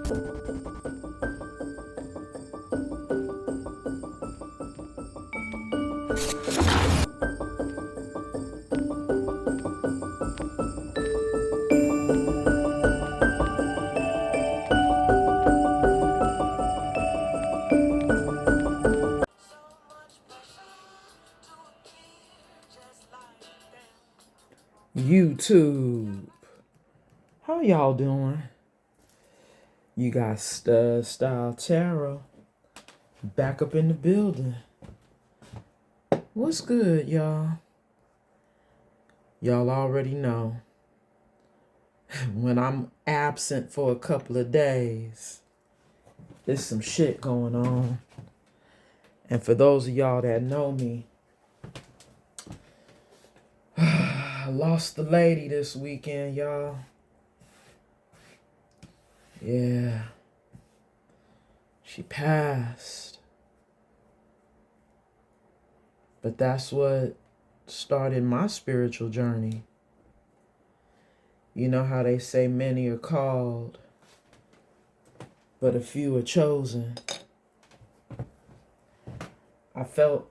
YouTube. How y'all doing? You got Stud Style Tarot back up in the building. What's good, y'all? Y'all already know. When I'm absent for a couple of days, there's some shit going on. And for those of y'all that know me, I lost the lady this weekend, y'all. Yeah. She passed. But that's what started my spiritual journey. You know how they say many are called, but a few are chosen. I felt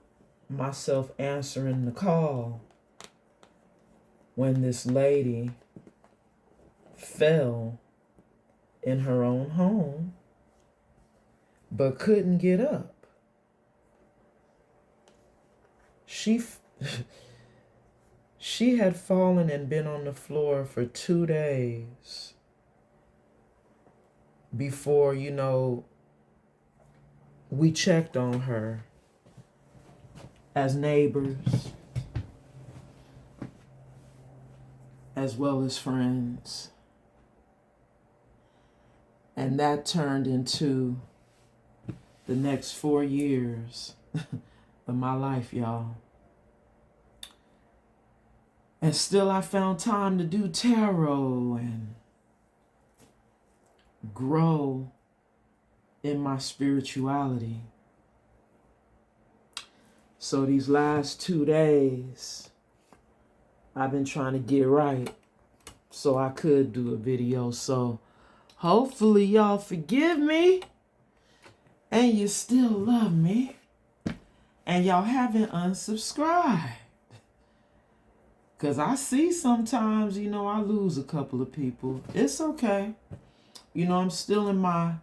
myself answering the call when this lady fell in her own home, but couldn't get up. She had fallen and been on the floor for 2 days before, we checked on her as neighbors, as well as friends. And that turned into the next 4 years of my life, y'all. And still I found time to do tarot and grow in my spirituality. So these last 2 days, I've been trying to get right so I could do a video. So hopefully y'all forgive me and you still love me and y'all haven't unsubscribed. Because I see sometimes, I lose a couple of people. It's okay. I'm still in my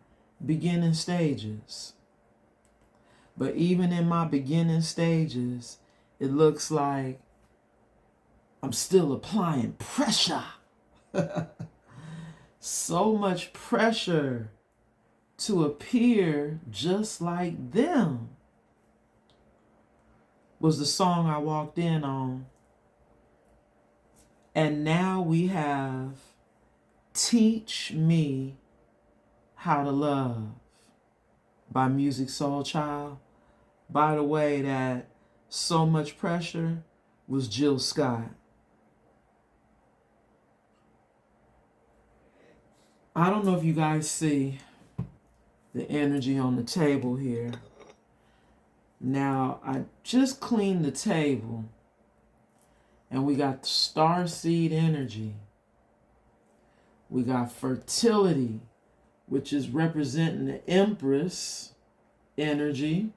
beginning stages. But even in my beginning stages, it looks like I'm still applying pressure. So much pressure to appear just like them was the song I walked in on. And now we have Teach Me How to Love by Music Soul Child. By the way, that So Much Pressure was Jill Scott. I don't know if you guys see the energy on the table here. Now, I just cleaned the table. And we got starseed energy. We got fertility, which is representing the Empress energy.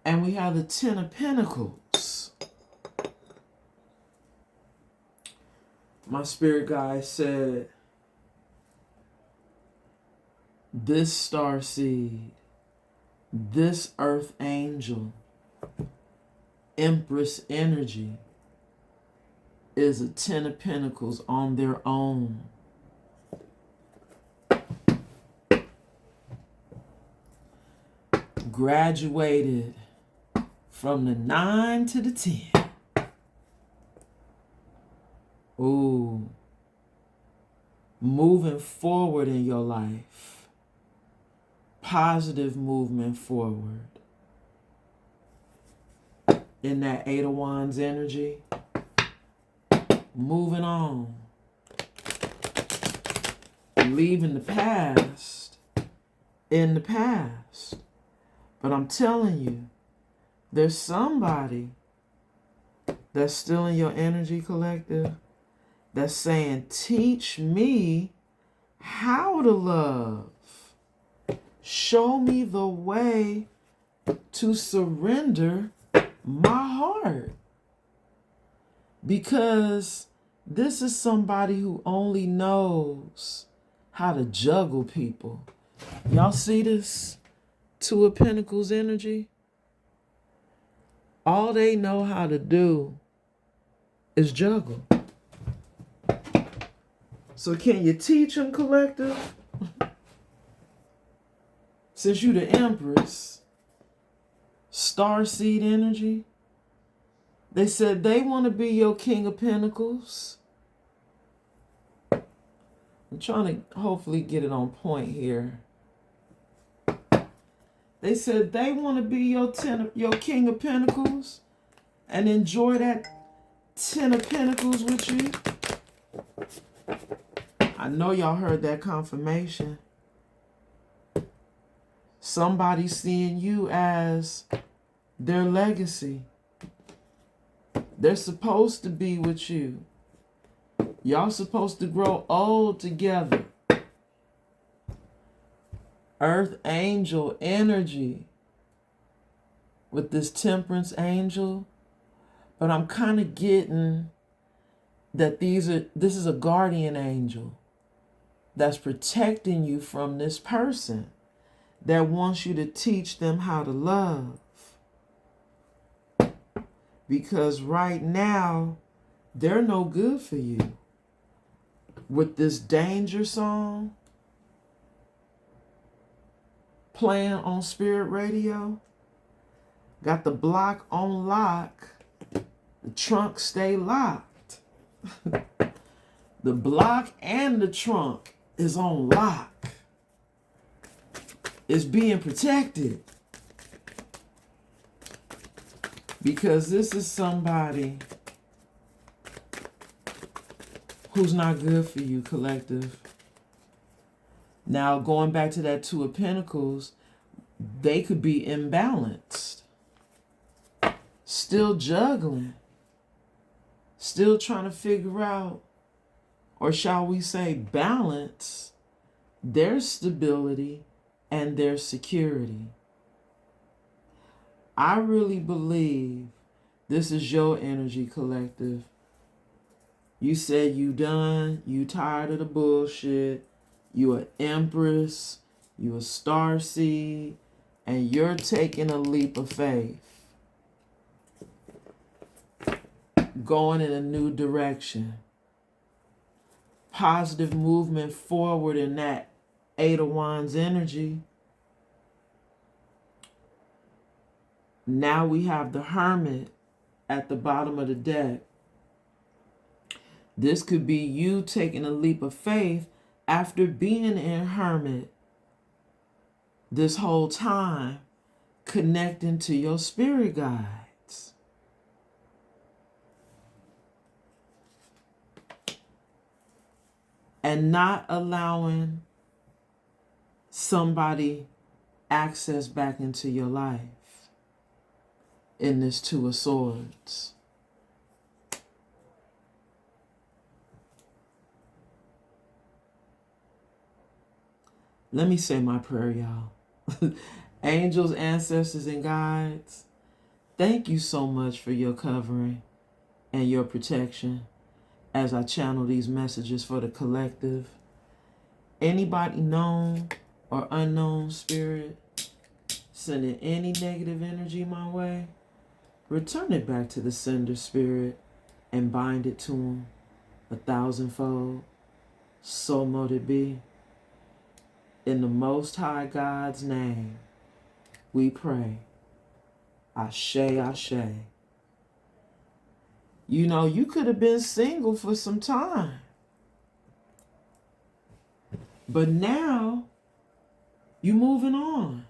And we have the Ten of Pentacles. My spirit guide said, this starseed, this earth angel, Empress energy is a Ten of Pentacles on their own. Graduated from the 9 to the 10. Ooh. Moving forward in your life. Positive movement forward. In that Eight of Wands energy, moving on, leaving the past in the past. But I'm telling you, there's somebody that's still in your energy collective that's saying, teach me how to love. Show me the way to surrender my heart. Because this is somebody who only knows how to juggle people. Y'all see this Two of Pentacles energy? All they know how to do is juggle. So can you teach them, collective? Since you the Empress, Starseed energy, they said they want to be your King of Pentacles. I'm trying to hopefully get it on point here. They said they want to be your King of Pentacles and enjoy that 10 of Pentacles with you. I know y'all heard that confirmation. Somebody seeing you as their legacy. They're supposed to be with you. Y'all supposed to grow old together. Earth angel energy with this Temperance angel. But I'm kind of getting that this is a guardian angel that's protecting you from this person that wants you to teach them how to love. Because right now, they're no good for you. With this danger song playing on Spirit Radio, got the block on lock, the trunk stay locked. The block and the trunk is on lock. It's being protected. Because this is somebody who's not good for you, collective. Now, going back to that Two of Pentacles, they could be imbalanced. Still juggling. Still trying to figure out, or shall we say balance, their stability and their security. I really believe this is your energy, collective. You said you done, you tired of the bullshit, you an Empress, you a Starseed, and you're taking a leap of faith. Going in a new direction. Positive movement forward in that Eight of Wands energy. Now we have the Hermit at the bottom of the deck. This could be you taking a leap of faith after being in Hermit this whole time, connecting to your spirit guides. And not allowing somebody access back into your life in this Two of Swords. Let me say my prayer, y'all. Angels, ancestors, and guides, thank you so much for your covering and your protection as I channel these messages for the collective. Anybody known or unknown spirit sending any negative energy my way, return it back to the sender spirit and bind it to them 1,000-fold. So mote it be. In the Most High God's name, we pray. Ashe, ashe. You know, you could have been single for some time. But now, you're moving on.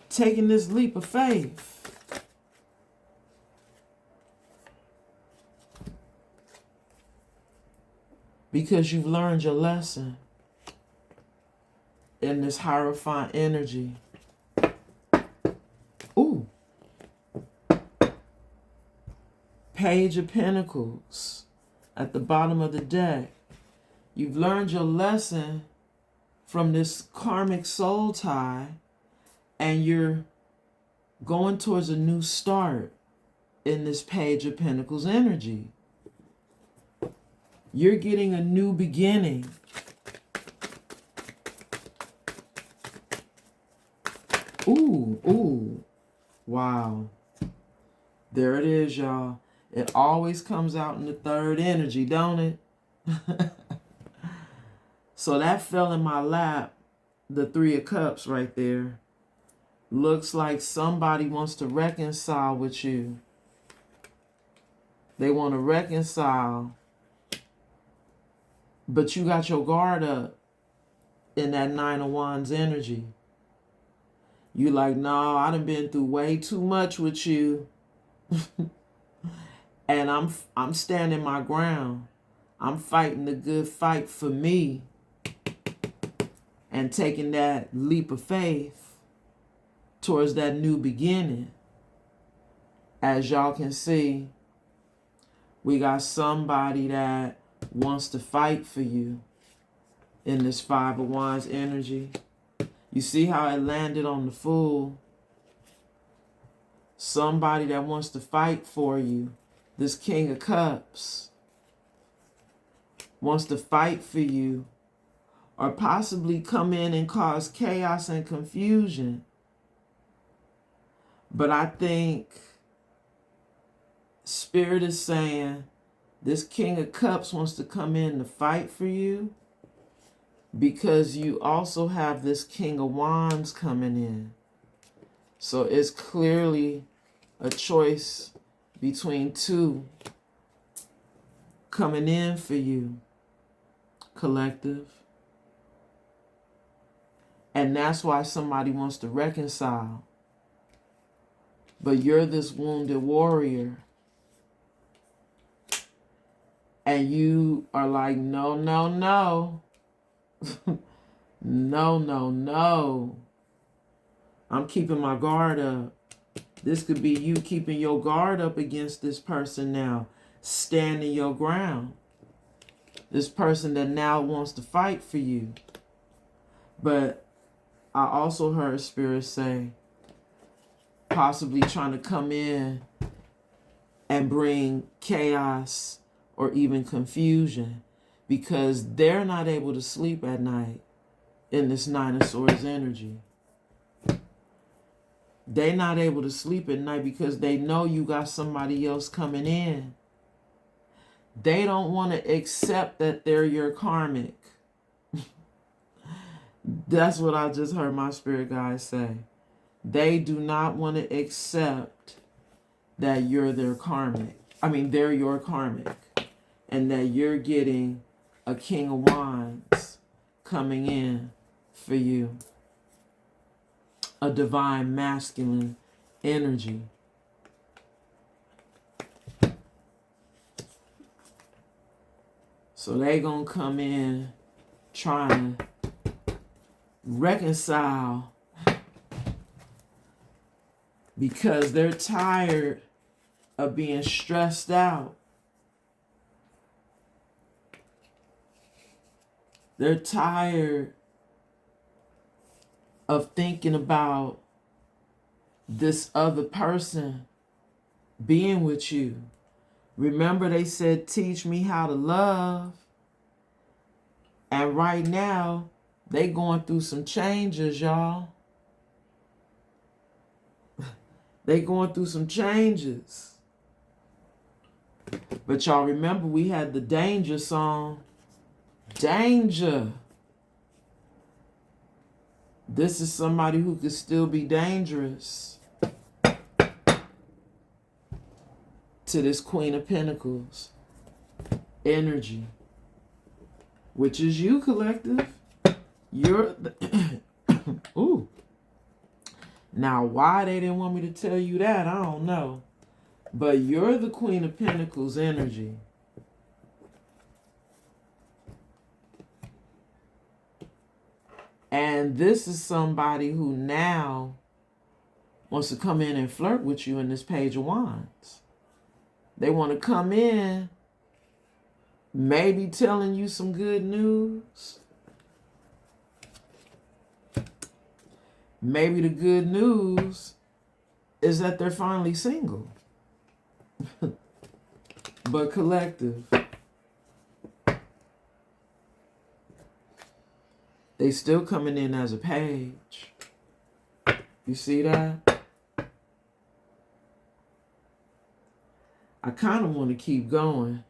Taking this leap of faith. Because you've learned your lesson in this Hierophant energy. Ooh. Page of Pentacles. at the bottom of the deck. You've learned your lesson from this karmic soul tie, and you're going towards a new start in this Page of Pentacles energy. You're getting a new beginning. Ooh. Wow. There it is, y'all. It always comes out in the third energy, don't it? So that fell in my lap, the Three of Cups right there. Looks like somebody wants to reconcile with you. They want to reconcile, but you got your guard up in that Nine of Wands energy. You like, no, I done been through way too much with you. And I'm standing my ground. I'm fighting the good fight for me and taking that leap of faith towards that new beginning. As y'all can see, we got somebody that wants to fight for you in this Five of Wands energy. You see how it landed on the Fool? Somebody that wants to fight for you. This King of Cups wants to fight for you, or possibly come in and cause chaos and confusion. But I think Spirit is saying this King of Cups wants to come in to fight for you, because you also have this King of Wands coming in. So it's clearly a choice between two coming in for you, collective. And that's why somebody wants to reconcile. But you're this wounded warrior. And you are like, no, no, no. No, no, no. I'm keeping my guard up. This could be you keeping your guard up against this person now, standing your ground. This person that now wants to fight for you. But I also heard Spirit say, possibly trying to come in and bring chaos or even confusion, because they're not able to sleep at night in this Nine of Swords energy. They're not able to sleep at night because they know you got somebody else coming in. They don't want to accept that they're your karmic. That's what I just heard my spirit guides say. They do not want to accept that you're their karmic. They're your karmic. And that you're getting a King of Wands coming in for you. A divine masculine energy. So they gonna come in trying to reconcile, because they're tired of being stressed out. They're tired of thinking about this other person being with you. Remember they said, teach me how to love. And right now, they going through some changes, y'all. They going through some changes. But y'all remember we had the danger song. Danger. This is somebody who could still be dangerous to this Queen of Pentacles energy, which is you, collective. You're the ooh. Now, why they didn't want me to tell you that, I don't know. But you're the Queen of Pentacles energy. And this is somebody who now wants to come in and flirt with you in this Page of Wands. They want to come in maybe telling you some good news. Maybe the good news is that they're finally single. But collective, they still coming in as a page. You see that? I kind of want to keep going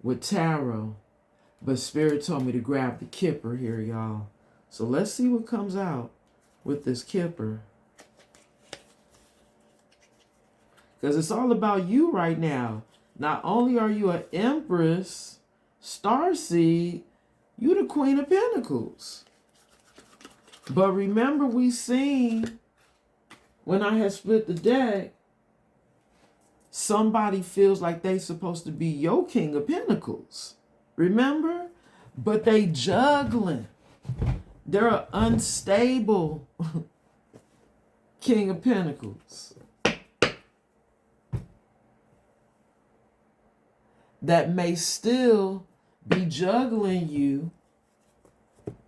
with tarot, but Spirit told me to grab the Kipper here, y'all. So let's see what comes out with this Kipper. Because it's all about you right now. Not only are you an Empress, Starseed, you the Queen of Pentacles. But remember, we seen when I had split the deck, somebody feels like they supposed to be your King of Pentacles. Remember? But they juggling. They're an unstable King of Pentacles. That may still be juggling you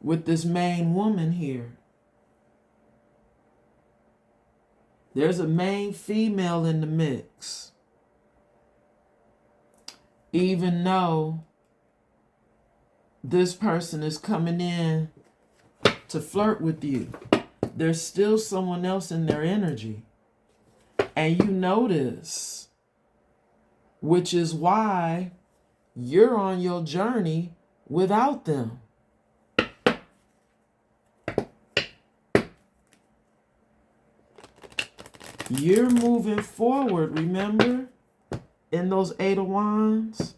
with this main woman here. There's a main female in the mix. Even though this person is coming in to flirt with you, there's still someone else in their energy. And you know this, which is why you're on your journey without them. You're moving forward, remember? In those 8 of Wands,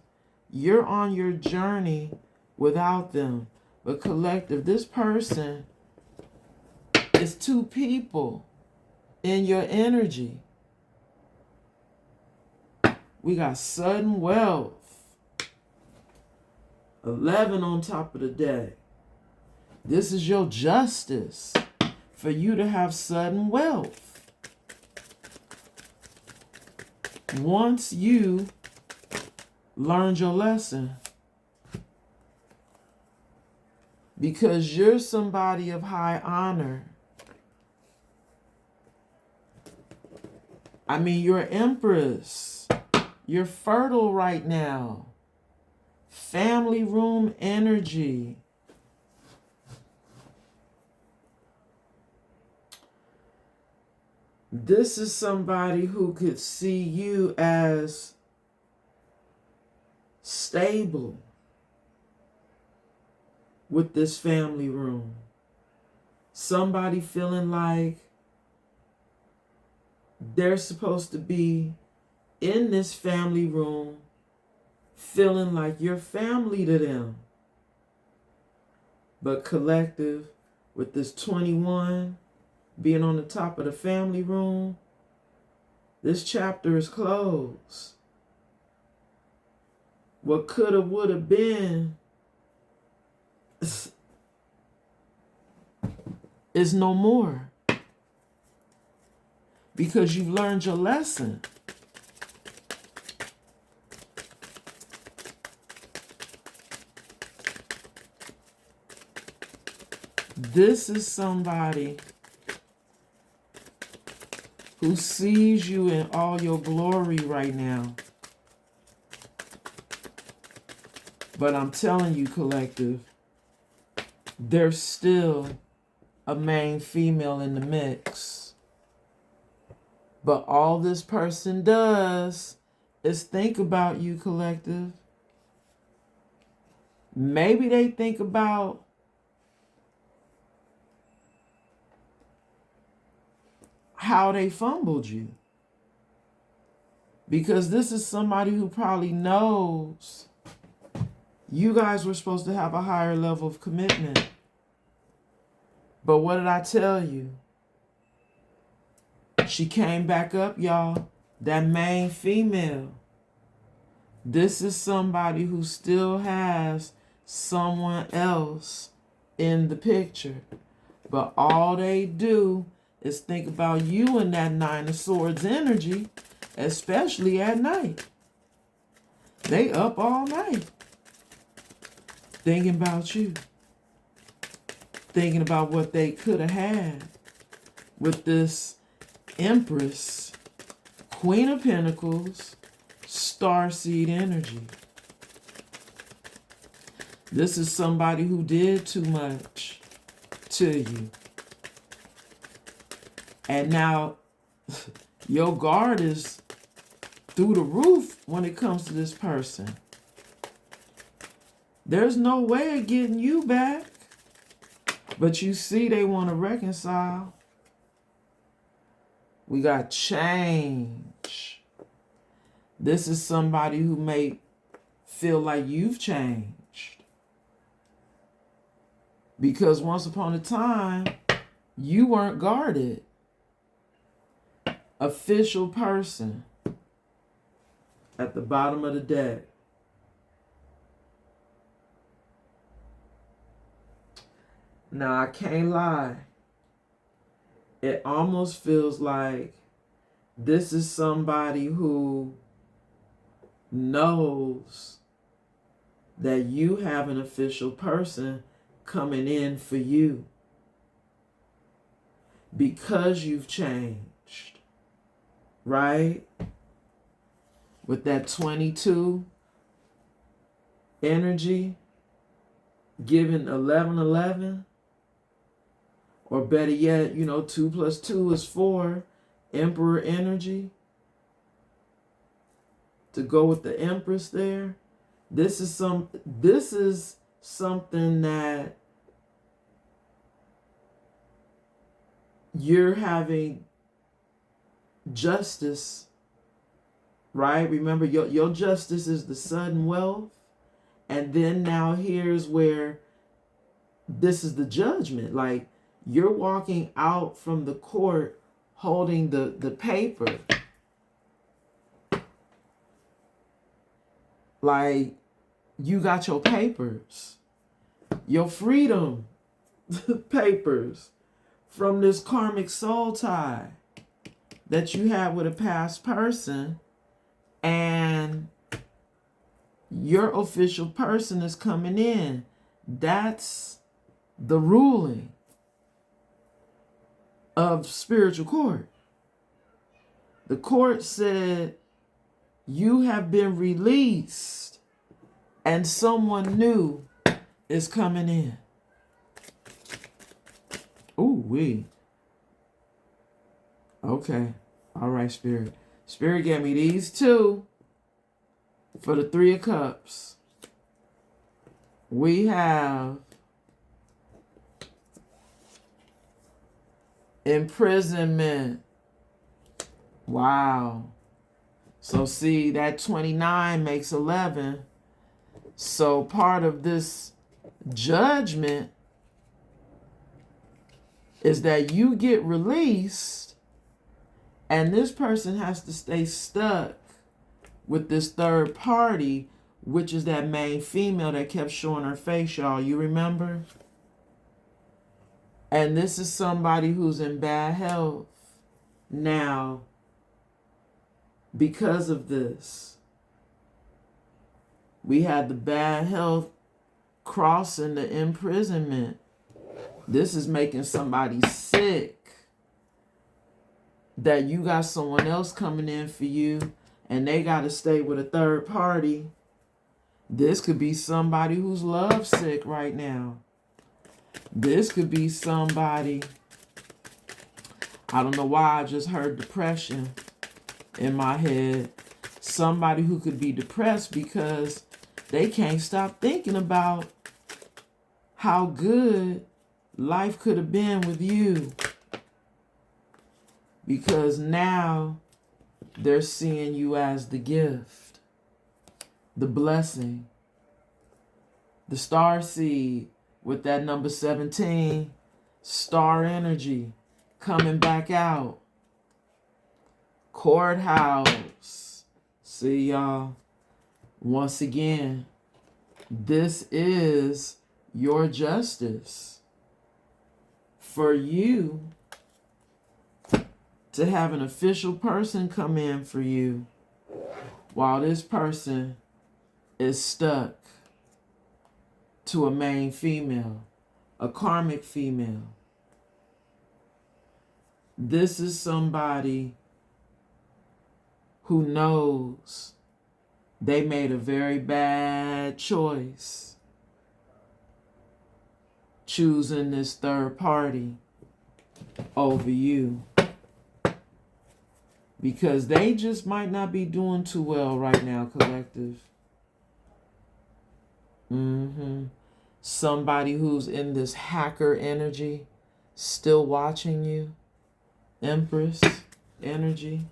you're on your journey without them. But collective, this person is 2 people in your energy. We got sudden wealth. 11 on top of the deck. This is your justice for you to have sudden wealth. Once you learned your lesson. Because you're somebody of high honor. I mean, you're an Empress. You're fertile right now. Family room energy. This is somebody who could see you as stable with this family room. Somebody feeling like they're supposed to be in this family room, feeling like you're family to them. But collective, with this 21 being on the top of the family room, this chapter is closed. What could have, would have been is no more. Because you've learned your lesson. This is somebody who sees you in all your glory right now. But I'm telling you, collective, there's still a main female in the mix. But all this person does is think about you, collective. Maybe they think about how they fumbled you. Because this is somebody who probably knows you guys were supposed to have a higher level of commitment. But what did I tell you? She came back up, y'all. That main female. This is somebody who still has someone else in the picture. But all they do is think about you in that 9 of Swords energy, especially at night. They up all night. thinking about you, thinking about what they could have had with this Empress, Queen of Pentacles, Starseed energy. This is somebody who did too much to you. And now your guard is through the roof when it comes to this person. There's no way of getting you back. But you see they want to reconcile. We got change. This is somebody who may feel like you've changed. Because once upon a time, you weren't guarded. Official person at the bottom of the deck. Now, I can't lie. It almost feels like this is somebody who knows that you have an official person coming in for you because you've changed, right? With that 22 energy, giving 1111, or better yet, 2 plus 2 is 4, Emperor energy. To go with the Empress there, this is something that you're having justice, right? Remember, your justice is the sudden wealth. And then now here's where this is the judgment. Like, you're walking out from the court holding the paper. Like, you got your papers, your freedom papers from this karmic soul tie that you had with a past person, and your official person is coming in. That's the ruling of spiritual court. The court said you have been released and someone new is coming in. Ooh, wee. Okay. All right, Spirit. Spirit gave me these two for the 3 of Cups. We have imprisonment. Wow. So see, that 29 makes 11. So part of this judgment is that you get released and this person has to stay stuck with this third party, which is that main female that kept showing her face, y'all. You remember? And this is somebody who's in bad health now because of this. We had the bad health crossing the imprisonment. This is making somebody sick. That you got someone else coming in for you and they got to stay with a third party. This could be somebody who's lovesick right now. This could be somebody, I don't know why I just heard depression in my head. Somebody who could be depressed because they can't stop thinking about how good life could have been with you. Because now they're seeing you as the gift, the blessing, the star seed with that number 17, star energy coming back out. Courthouse. See, y'all, once again, this is your justice for you to have an official person come in for you while this person is stuck to a main female, a karmic female. This is somebody who knows they made a very bad choice choosing this third party over you, because they just might not be doing too well right now, collective. Somebody who's in this hacker energy, still watching you, Empress energy.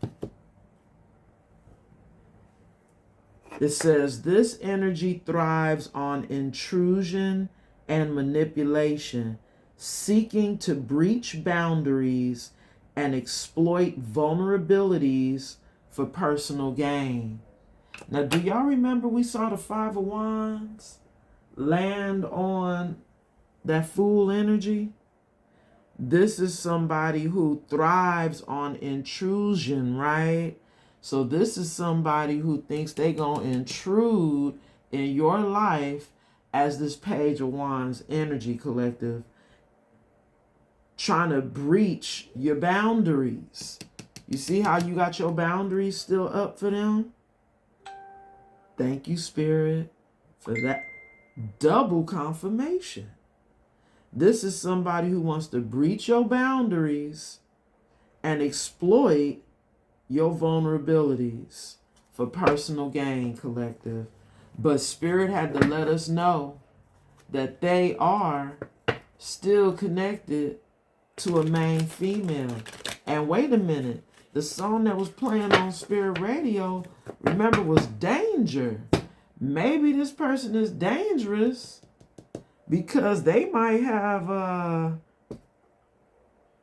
It says this energy thrives on intrusion and manipulation, seeking to breach boundaries and exploit vulnerabilities for personal gain. Now, do y'all remember we saw the Five of Wands land on that Fool energy? This is somebody who thrives on intrusion, right? So this is somebody who thinks they gonna intrude in your life as this Page of Wands energy, collective, trying to breach your boundaries. You see how you got your boundaries still up for them? Thank you, Spirit, for that double confirmation. This is somebody who wants to breach your boundaries and exploit your vulnerabilities for personal gain, collective. But Spirit had to let us know that they are still connected to a main female. And wait a minute, the song that was playing on Spirit Radio, remember, was Danger. Maybe this person is dangerous because they might have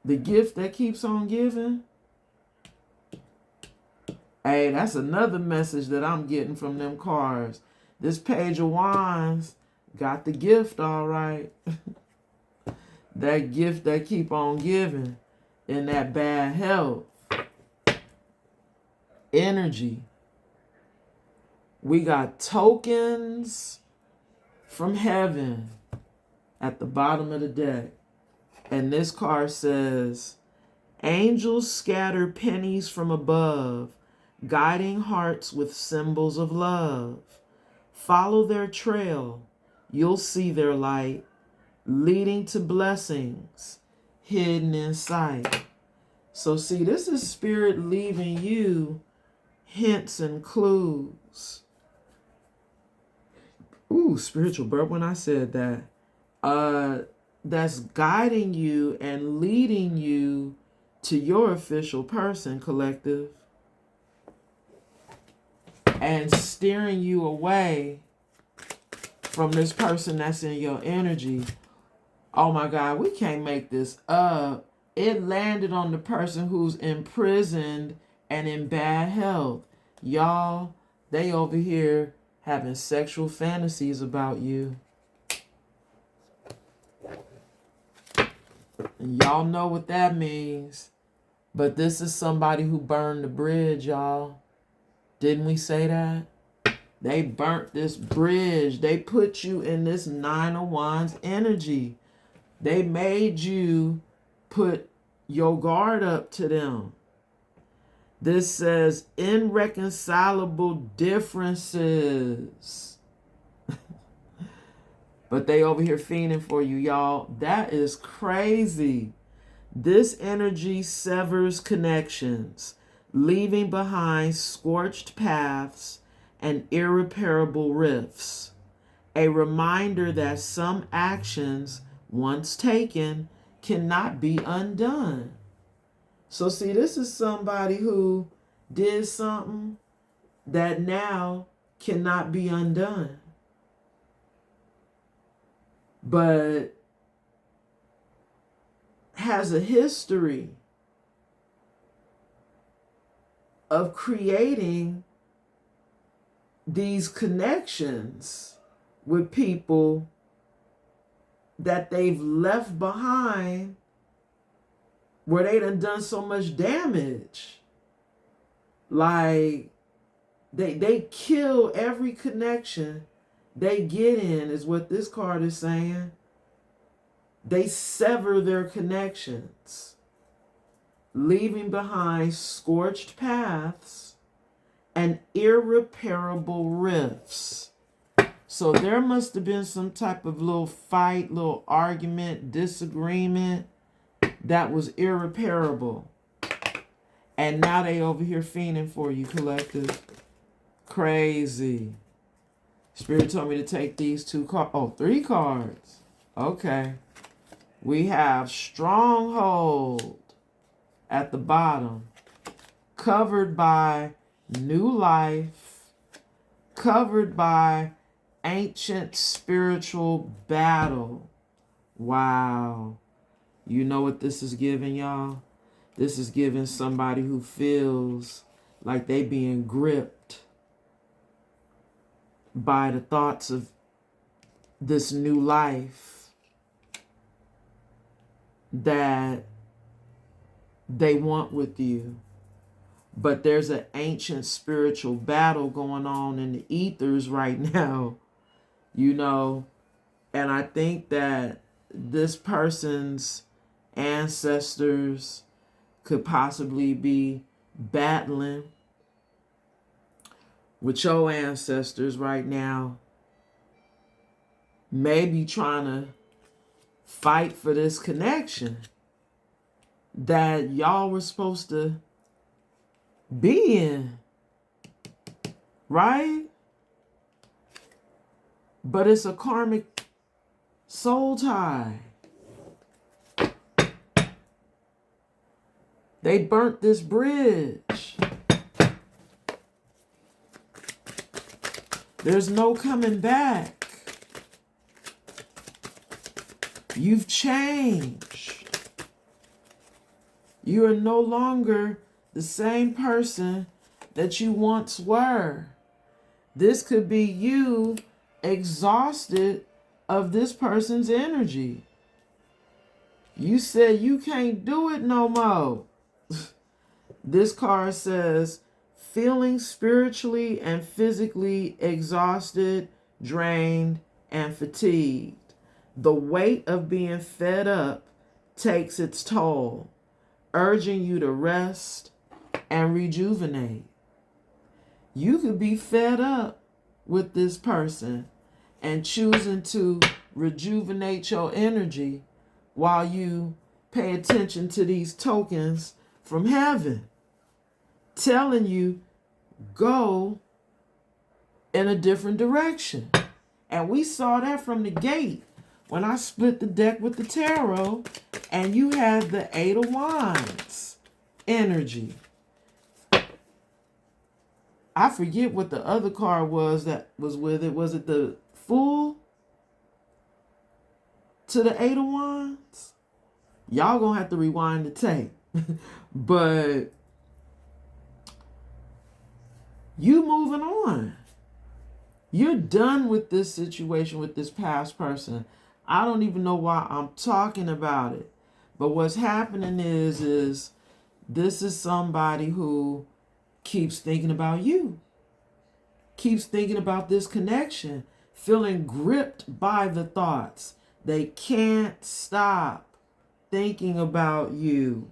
the gift that keeps on giving. Hey, that's another message that I'm getting from them cards. This Page of Wands got the gift, all right. That gift that keep on giving in that bad health energy. We got tokens from heaven at the bottom of the deck. And this card says, angels scatter pennies from above, guiding hearts with symbols of love. Follow their trail, you'll see their light, leading to blessings hidden in sight. So see, this is Spirit leaving you hints and clues. Ooh, spiritual burp when I said that. That's guiding you and leading you to your official person, collective, and steering you away from this person that's in your energy. Oh my God, we can't make this up. It landed on the person who's imprisoned and in bad health. Y'all, they over here having sexual fantasies about you. And y'all know what that means. But this is somebody who burned the bridge, y'all. Didn't we say that? They burnt this bridge. They put you in this Nine of Wands energy. They made you put your guard up to them. This says irreconcilable differences. But they over here fiending for you, y'all. That is crazy. This energy severs connections, leaving behind scorched paths and irreparable rifts. A reminder that some actions, once taken, cannot be undone. So see, this is somebody who did something that now cannot be undone. But has a history of creating these connections with people that they've left behind where they done so much damage. Like they kill every connection they get in, is what this card is saying. They sever their connections, leaving behind scorched paths and irreparable rifts. So there must have been some type of little fight, little argument, disagreement that was irreparable. And now they over here fiending for you, collective. Crazy. Spirit told me to take these 2 cards. Oh, 3 cards. Okay. We have stronghold at the bottom, covered by new life, covered by ancient spiritual battle. Wow. You know what this is giving, y'all? This is giving somebody who feels like they being gripped by the thoughts of this new life that they want with you. But there's an ancient spiritual battle going on in the ethers right now, you know. And I think that this person's ancestors could possibly be battling with your ancestors right now, maybe trying to fight for this connection that y'all were supposed to be in, right? But it's a karmic soul tie. They burnt this bridge. There's no coming back. You've changed. You are no longer the same person that you once were. This could be you exhausted of this person's energy. You said you can't do it no more. This card says, feeling spiritually and physically exhausted, drained, and fatigued. The weight of being fed up takes its toll, urging you to rest and rejuvenate. You could be fed up with this person and choosing to rejuvenate your energy while you pay attention to these tokens from heaven telling you go in a different direction. And we saw that from the gate when I split the deck with the tarot and you had the 8 of Wands energy. I forget what the other card was that was with it. Was it the Fool to the 8 of Wands? Y'all gonna have to rewind the tape. But you moving on. You're done with this situation with this past person. I don't even know why I'm talking about it. But what's happening is this is somebody who keeps thinking about you. Keeps thinking about this connection. Feeling gripped by the thoughts. They can't stop thinking about you.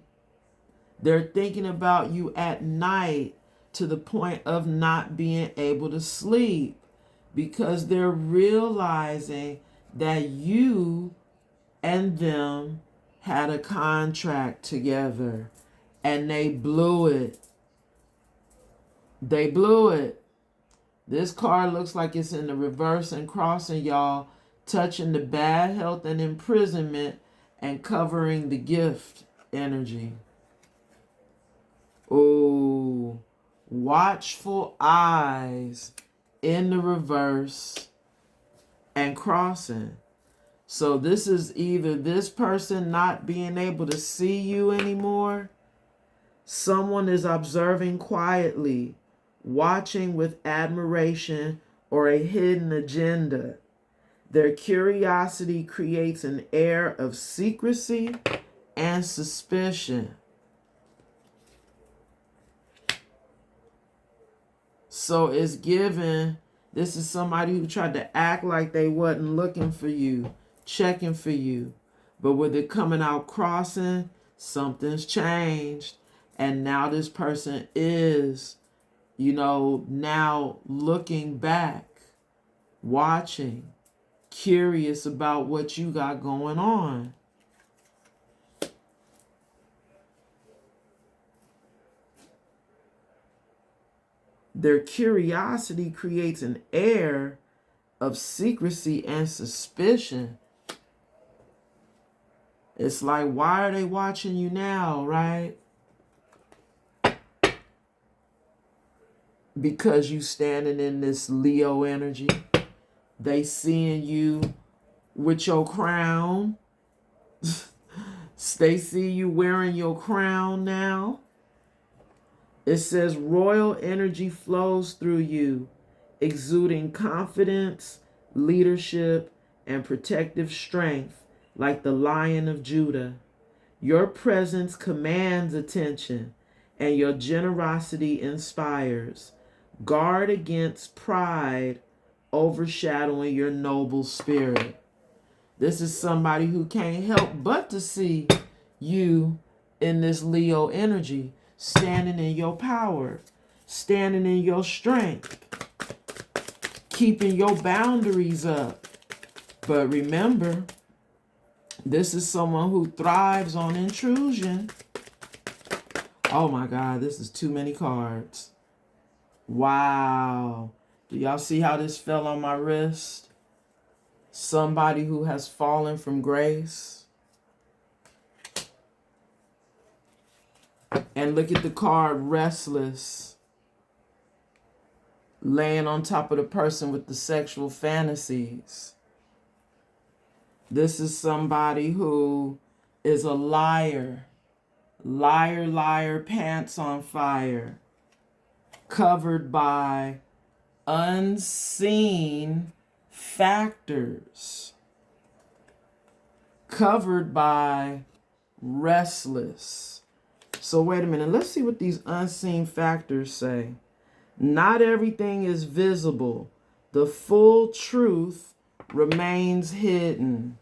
They're thinking about you at night to the point of not being able to sleep because they're realizing that you and them had a contract together and they blew it. They blew it. This card looks like it's in the reverse and crossing, y'all, touching the bad health and imprisonment and covering the gift energy. Oh, watchful eyes in the reverse and crossing. So this is either this person not being able to see you anymore. Someone is observing quietly, watching with admiration or a hidden agenda. Their curiosity creates an air of secrecy and suspicion. So it's given This is somebody who tried to act like they wasn't looking for you, checking for you. But with it coming out crossing, something's changed. And now this person is, now looking back, watching, curious about what you got going on. Their curiosity creates an air of secrecy and suspicion. It's like, why are they watching you now, right? Because you standing in this Leo energy. They seeing you with your crown. They see you wearing your crown now. It says royal energy flows through you, exuding confidence, leadership, and protective strength like the Lion of Judah. Your presence commands attention, and your generosity inspires. Guard against pride overshadowing your noble spirit. This is somebody who can't help but to see you in this Leo energy, standing in your power, standing in your strength, keeping your boundaries up. But remember, this is someone who thrives on intrusion. Oh my God, this is too many cards. Wow. Do y'all see how this fell on my wrist? Somebody who has fallen from grace. And look at the card, restless. Laying on top of the person with the sexual fantasies. This is somebody who is a liar. Liar, liar, pants on fire. Covered by unseen factors. Covered by restless. So wait a minute. Let's see what these unseen factors say. Not everything is visible. The full truth remains hidden.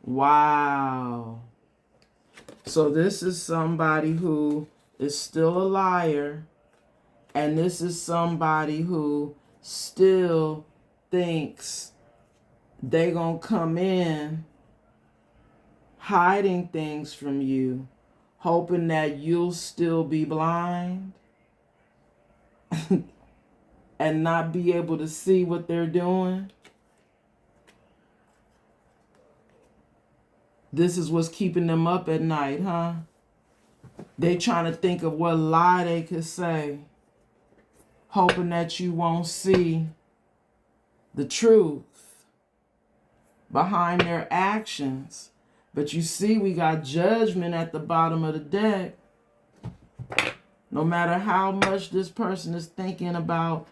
Wow. So this is somebody who is still a liar. And this is somebody who still thinks they gonna come in hiding things from you, hoping that you'll still be blind and not be able to see what they're doing. This is what's keeping them up at night, huh? They trying to think of what lie they could say, hoping that you won't see the truth behind their actions. But you see, we got judgment at the bottom of the deck. No matter how much this person is thinking about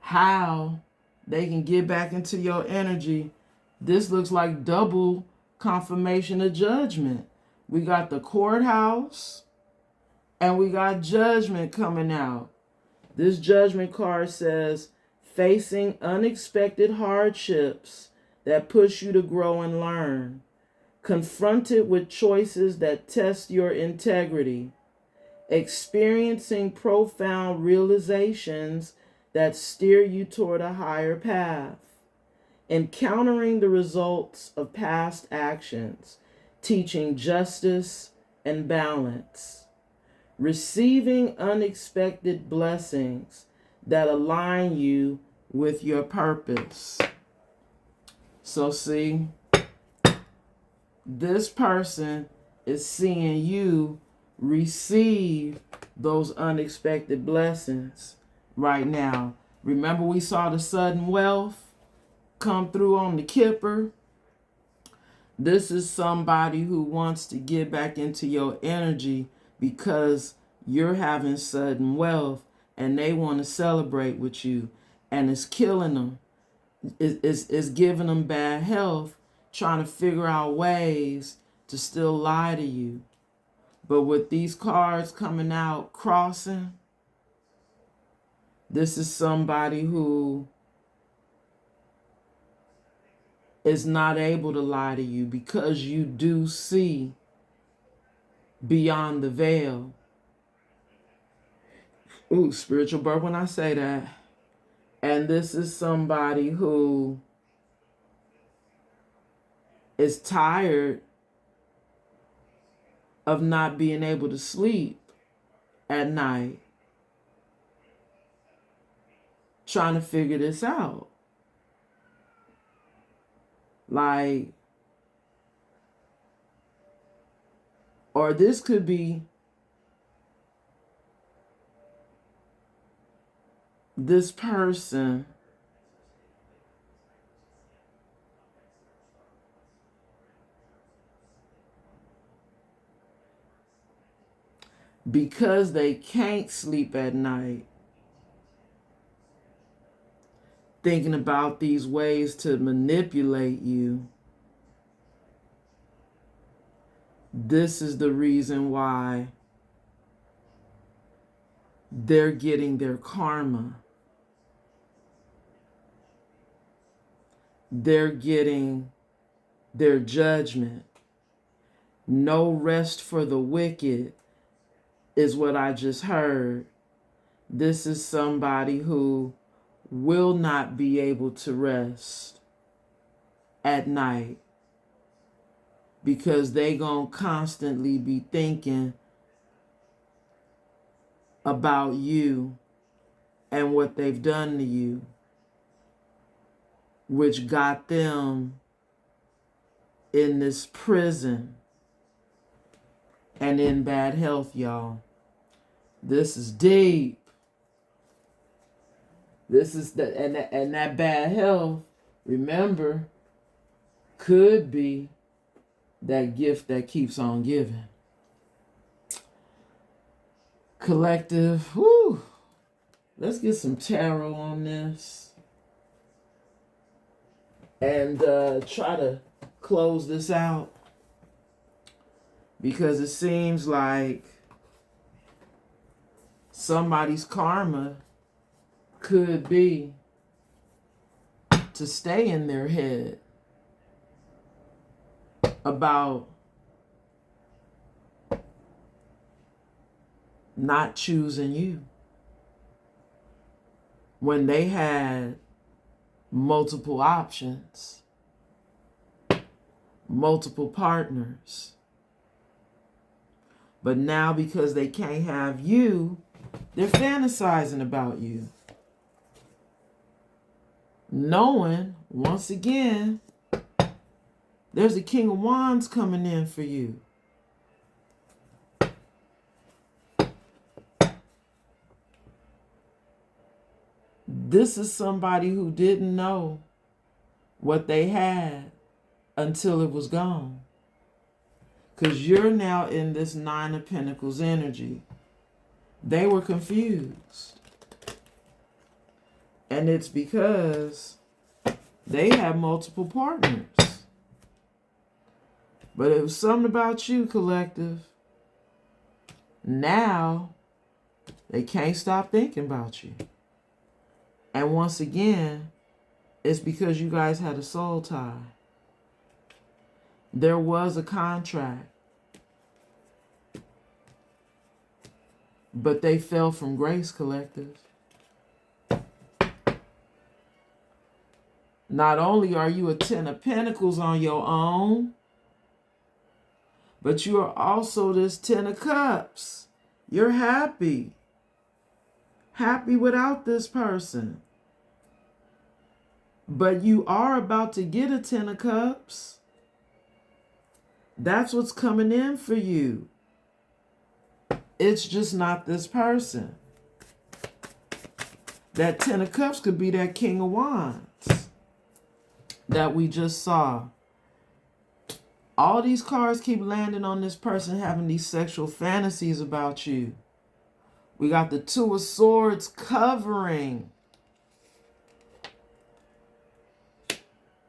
how they can get back into your energy, this looks like double confirmation of judgment. We got the courthouse and we got judgment coming out. This judgment card says, facing unexpected hardships that push you to grow and learn. Confronted with choices that test your integrity. Experiencing profound realizations that steer you toward a higher path. Encountering the results of past actions, teaching justice and balance. Receiving unexpected blessings that align you with your purpose. So see, this person is seeing you receive those unexpected blessings right now. Remember, we saw the sudden wealth come through on the Kipper. This is somebody who wants to get back into your energy because you're having sudden wealth and they want to celebrate with you, and it's killing them. It's giving them bad health, trying to figure out ways to still lie to you. But with these cards coming out crossing, this is somebody who is not able to lie to you because you do see beyond the veil. Ooh, spiritual birth when I say that. And this is somebody who is tired of not being able to sleep at night, trying to figure this out. Like, or this could be this person because they can't sleep at night, thinking about these ways to manipulate you. This is the reason why they're getting their karma. They're getting their judgment. No rest for the wicked is what I just heard. This is somebody who will not be able to rest at night because they gonna constantly be thinking about you and what they've done to you, which got them in this prison and in bad health, y'all. This is deep. This is and that bad health, remember, could be that gift that keeps on giving. Collective, whoo. Let's get some tarot on this and try to close this out, because it seems like somebody's karma could be to stay in their head about not choosing you when they had multiple options, multiple partners. But now because they can't have you, they're fantasizing about you, knowing, once again, there's a King of Wands coming in for you. This is somebody who didn't know what they had until it was gone. Because you're now in this Nine of Pentacles energy. They were confused. And it's because they have multiple partners. But it was something about you, collective. Now, they can't stop thinking about you. And once again, it's because you guys had a soul tie. There was a contract. But they fell from grace, collective. Not only are you a Ten of Pentacles on your own, but you are also this Ten of Cups. You're happy. Happy without this person. But you are about to get a Ten of Cups. That's what's coming in for you. It's just not this person. That Ten of Cups could be that King of Wands that we just saw. All these cards keep landing on this person having these sexual fantasies about you. We got the Two of Swords covering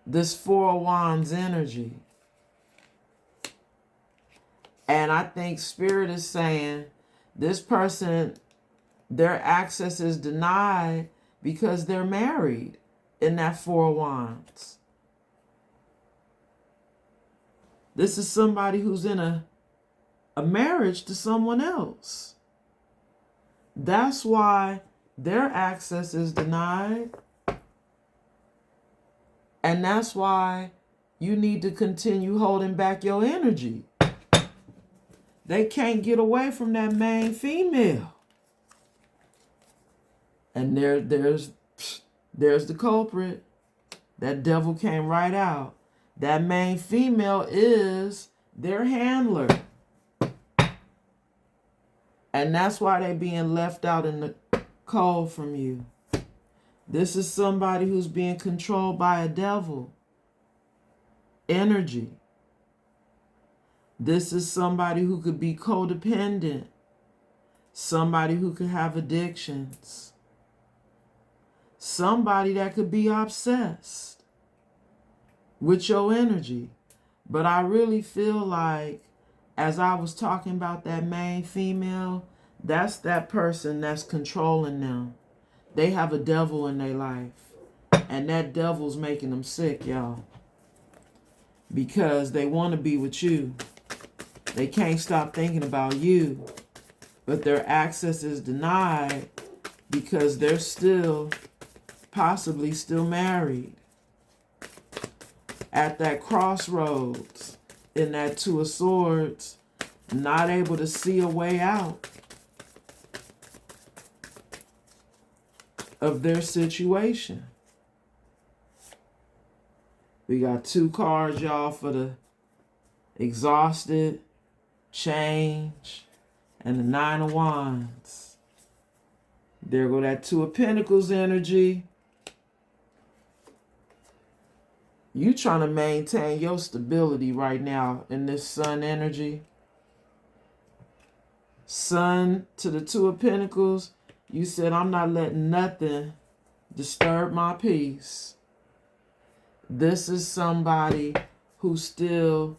this Four of Wands energy. And I think Spirit is saying this person, their access is denied because they're married in that Four of Wands. This is somebody who's in a marriage to someone else. That's why their access is denied. And that's why you need to continue holding back your energy. They can't get away from that main female. And there's the culprit. That devil came right out. That main female is their handler. And that's why they're being left out in the cold from you. This is somebody who's being controlled by a devil. Energy. This is somebody who could be codependent. Somebody who could have addictions. Somebody that could be obsessed with your energy. But I really feel like, as I was talking about that main female, that's that person that's controlling them. They have a devil in their life. And that devil's making them sick, y'all. Because they want to be with you. They can't stop thinking about you. But their access is denied because they're possibly still married. At that crossroads, in that Two of Swords, not able to see a way out of their situation. We got 2 cards, y'all, for the exhausted, change, and the 9 of Wands. There go that 2 of Pentacles energy. You trying to maintain your stability right now in this Sun energy. Sun to the 2 of Pentacles. You said, I'm not letting nothing disturb my peace. This is somebody who still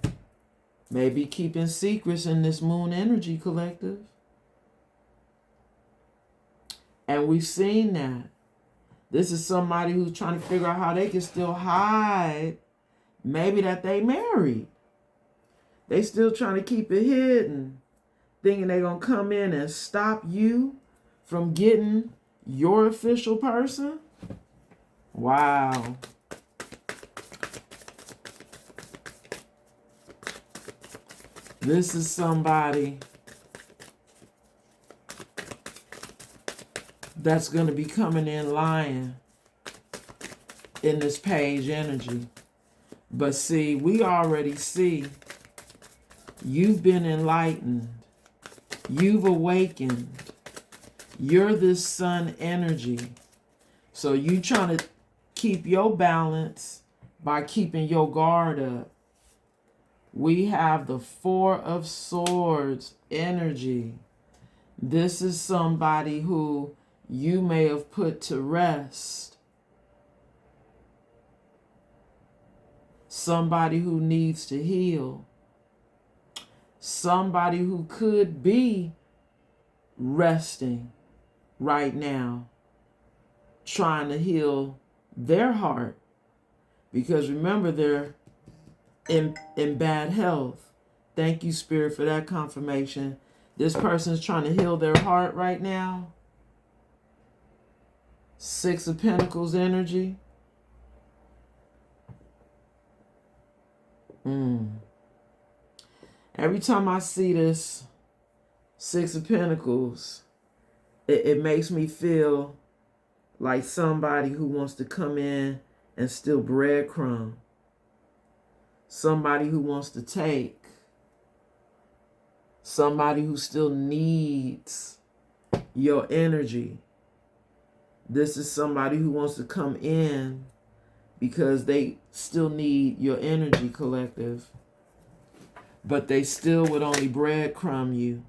may be keeping secrets in this Moon energy collective. And we've seen that. This is somebody who's trying to figure out how they can still hide maybe that they married. They still trying to keep it hidden, thinking they're going to come in and stop you from getting your official person. Wow. This is somebody that's going to be coming in lying in this Page energy. But see, we already see you've been enlightened. You've awakened. You're this Sun energy. So you trying to keep your balance by keeping your guard up. We have the 4 of Swords energy. This is somebody who you may have put to rest. Somebody who needs to heal. Somebody who could be resting right now, trying to heal their heart. Because remember, they're in bad health. Thank you, Spirit, for that confirmation. This person's trying to heal their heart right now. 6 of Pentacles energy. Every time I see this 6 of Pentacles, it makes me feel like somebody who wants to come in and steal breadcrumb. Somebody who wants to take. Somebody who still needs your energy. This is somebody who wants to come in because they still need your energy, collective. But they still would only breadcrumb you.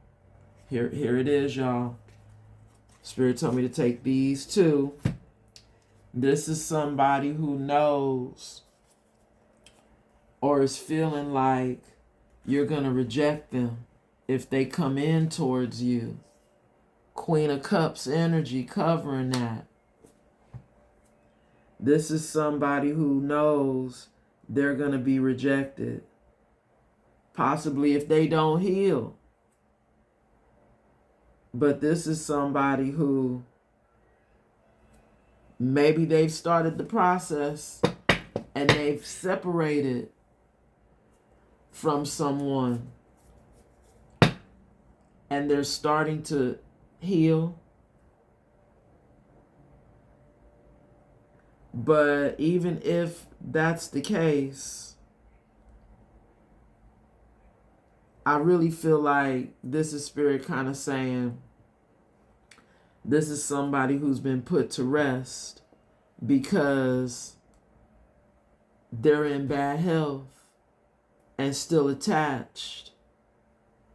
Here it is, y'all. Spirit told me to take these 2. This is somebody who knows or is feeling like you're going to reject them if they come in towards you. Queen of Cups energy covering that. This is somebody who knows they're going to be rejected. possibly if they don't heal. But this is somebody who maybe they've started the process and they've separated from someone and they're starting to heal. But even if that's the case, I really feel like this is Spirit kind of saying this is somebody who's been put to rest because they're in bad health and still attached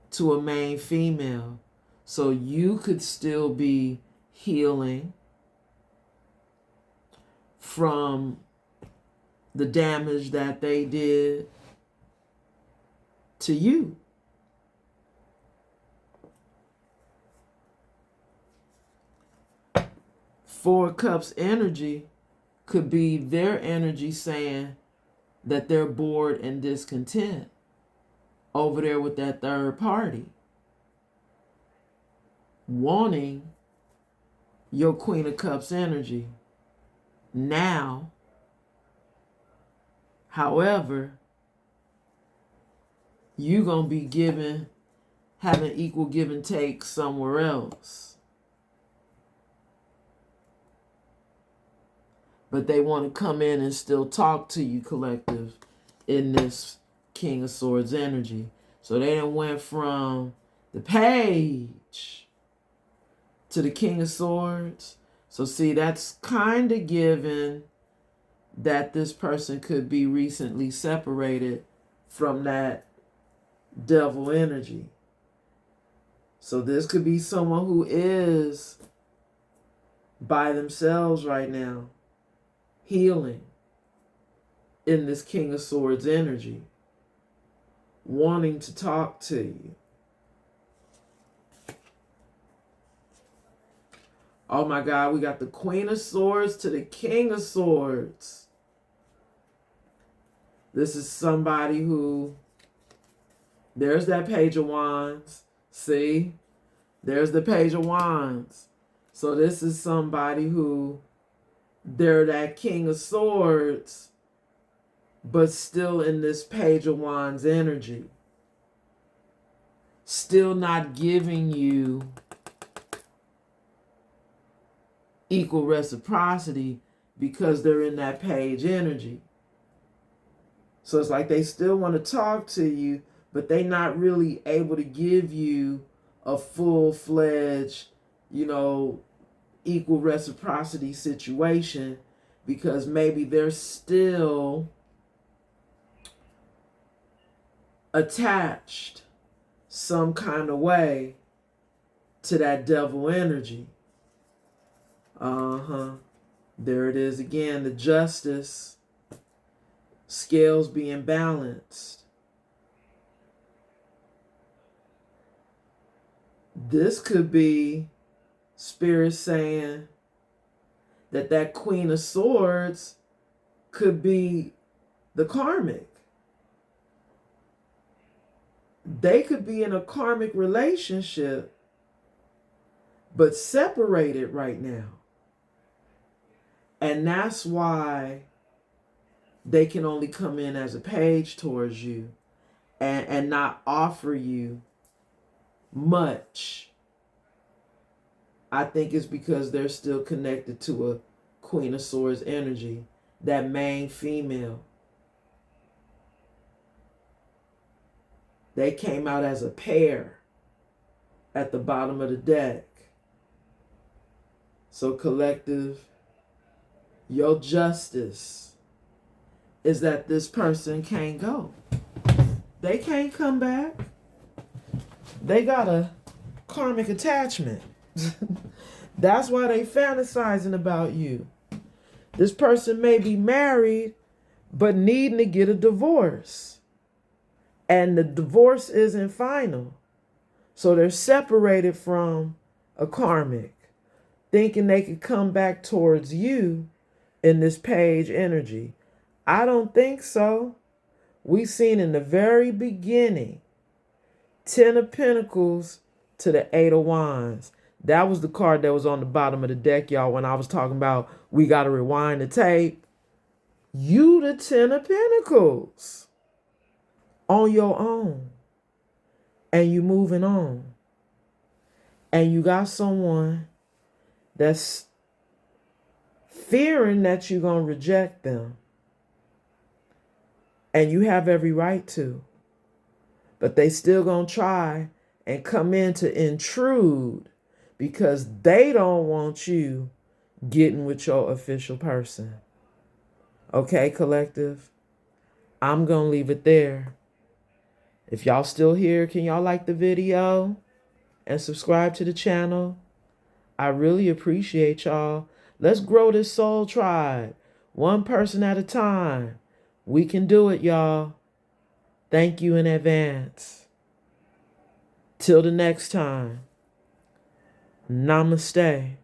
to a main female. So you could still be healing from the damage that they did to you. Four of Cups energy could be their energy saying that they're bored and discontent over there with that third party, wanting your Queen of Cups energy now. However, you're going to be having equal give and take somewhere else. But they want to come in and still talk to you, collective, in this King of Swords energy. So they done went from the Page to the King of Swords. So see, that's kind of given that this person could be recently separated from that Devil energy. So this could be someone who is by themselves right now, healing in this King of Swords energy, wanting to talk to you. Oh my God, we got the Queen of Swords to the King of Swords. This is somebody who, there's that Page of Wands. See? There's the Page of Wands. So this is somebody who, they're that King of Swords, but still in this Page of Wands energy. Still not giving you equal reciprocity because they're in that Page energy. So it's like they still want to talk to you, but they're not really able to give you a full-fledged, equal reciprocity situation because maybe they're still attached some kind of way to that Devil energy. There it is again, the Justice. Scales being balanced. This could be Spirit saying that that Queen of Swords could be the karmic. They could be in a karmic relationship, but separated right now. And that's why they can only come in as a page towards you and not offer you much. I think it's because they're still connected to a Queen of Swords energy, that main female. They came out as a pair at the bottom of the deck. So collective, your justice is that this person can't go. They can't come back. They got a karmic attachment. That's why they fantasizing about you. This person may be married, but needing to get a divorce. And the divorce isn't final. So they're separated from a karmic, thinking they could come back towards you in this Page energy. I don't think so. We seen in the very beginning, 10 of Pentacles to the 8 of Wands. That was the card that was on the bottom of the deck, y'all, when I was talking about we got to rewind the tape. You the 10 of Pentacles on your own. And you moving on. And you got someone that's fearing that you're going to reject them. And you have every right to. But they still going to try and come in to intrude because they don't want you getting with your official person. Okay, collective? I'm going to leave it there. If y'all still here, can y'all like the video and subscribe to the channel? I really appreciate y'all. Let's grow this soul tribe. One person at a time. We can do it, y'all. Thank you in advance. Till the next time. Namaste.